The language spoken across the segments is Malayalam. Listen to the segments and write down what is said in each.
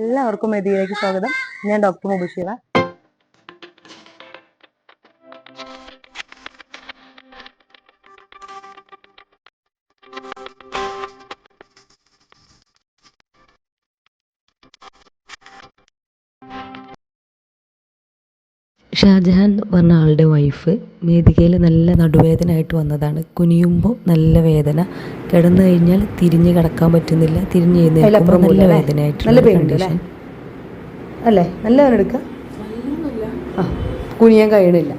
എല്ലാവർക്കും വേദിയിലേക്ക് സ്വാഗതം. ഞാൻ ഡോക്ടർ മുബഷിറ. ഷാജഹാൻ പറഞ്ഞ ആളുടെ വൈഫ് വേദികയിൽ നല്ല നടുവേദനയായിട്ട് വന്നതാണ്. കുനിയുമ്പോൾ നല്ല വേദന, കിടന്നു കഴിഞ്ഞാൽ തിരിഞ്ഞ് കിടക്കാൻ പറ്റുന്നില്ല, തിരിഞ്ഞ് എഴുന്നേൽക്കുമ്പോൾ നല്ല വേദനയായിട്ടുള്ള കണ്ടീഷൻ അല്ലേ? നല്ല വേദന എടുക്കുക, കുനിയാൻ കഴിയണില്ല.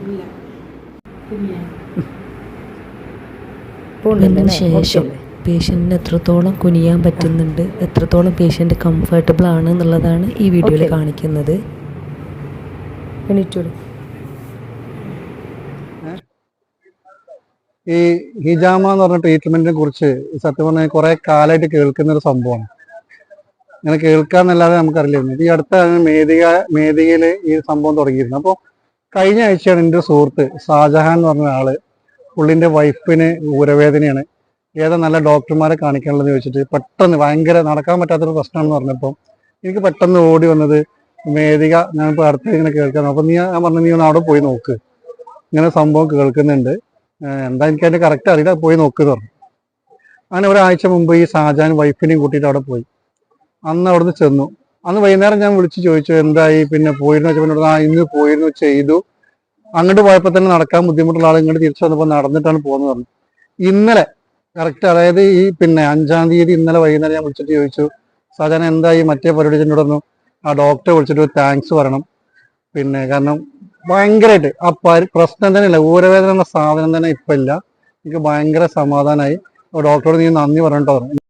അതിന് ശേഷം പേഷ്യൻറ്റിന് എത്രത്തോളം കുനിയാൻ പറ്റുന്നുണ്ട്, എത്രത്തോളം പേഷ്യൻ്റ് കംഫർട്ടബിൾ ആണ് എന്നുള്ളതാണ് ഈ വീഡിയോയിൽ കാണിക്കുന്നത്. ഈ ഹിജാമ എന്ന് പറഞ്ഞ ട്രീറ്റ്മെന്റിനെ കുറിച്ച് സത്യം പറഞ്ഞാൽ കുറെ കാലമായിട്ട് കേൾക്കുന്ന ഒരു സംഭവമാണ്. അങ്ങനെ കേൾക്കാന്നല്ലാതെ നമുക്കറിയില്ലായിരുന്നു. ഈ അടുത്ത മേദികയില് ഈ സംഭവം തുടങ്ങിയിരുന്നു. അപ്പോൾ കഴിഞ്ഞ ആഴ്ചയാണ് എൻ്റെ ഒരു സുഹൃത്ത് ഷാജഹാൻ എന്ന് പറഞ്ഞ ആള്, പുള്ളിന്റെ വൈഫിന് ഊരവേദനയാണ്, ഏതാ നല്ല ഡോക്ടർമാരെ കാണിക്കാനുള്ളതെന്ന് ചോദിച്ചിട്ട് പെട്ടെന്ന് ഭയങ്കര നടക്കാൻ പറ്റാത്തൊരു പ്രശ്നമാണെന്ന് പറഞ്ഞപ്പോൾ എനിക്ക് പെട്ടെന്ന് ഓടി വന്നത് മേദിക, ഞാനിപ്പോൾ അടുത്ത് ഇങ്ങനെ കേൾക്കാൻ. അപ്പം ഞാൻ പറഞ്ഞു, നീ ഒന്ന് അവിടെ പോയി നോക്ക്, ഇങ്ങനെ സംഭവം കേൾക്കുന്നുണ്ട്, എന്താ എനിക്ക് അതിന്റെ കറക്റ്റ് അറിയില്ല, പോയി നോക്കുക പറഞ്ഞു. അങ്ങനെ ഒരാഴ്ച മുമ്പ് ഈ ഷാജഹാൻ വൈഫിനെയും കൂട്ടിയിട്ട് അവിടെ പോയി. അന്ന് അവിടുന്ന് ചെന്നു. അന്ന് വൈകുന്നേരം ഞാൻ വിളിച്ച് ചോദിച്ചു, എന്തായി, പിന്നെ പോയിരുന്നു വെച്ചപ്പോൾ ഇന്ന് പോയിരുന്നു, ചെയ്തു. അങ്ങോട്ട് പോയപ്പോൾ തന്നെ നടക്കാൻ ബുദ്ധിമുട്ടുള്ള ആൾ ഇങ്ങോട്ട് തിരിച്ചു വന്നപ്പോൾ നടന്നിട്ടാണ് പോകുന്നത് പറഞ്ഞു. ഇന്നലെ കറക്റ്റ്, അതായത് ഈ 5-ാം തീയതി ഇന്നലെ വൈകുന്നേരം ഞാൻ വിളിച്ചിട്ട് ചോദിച്ചു, ഷാജഹാൻ എന്തായി മറ്റേ പരിപാടി ചെന്നോടൊന്നു ആ ഡോക്ടറെ വിളിച്ചിട്ട് താങ്ക്സ് പറയണം, കാരണം ഭയങ്കരമായിട്ട് ആ പ്രശ്നം തന്നെ ഇല്ല, ഊരവേദന എന്ന സാധനം തന്നെ ഇപ്പം ഇല്ല, എനിക്ക് ഭയങ്കര സമാധാനമായി. ഡോക്ടറോട് നീ നന്ദി പറഞ്ഞിട്ടോ പറഞ്ഞു.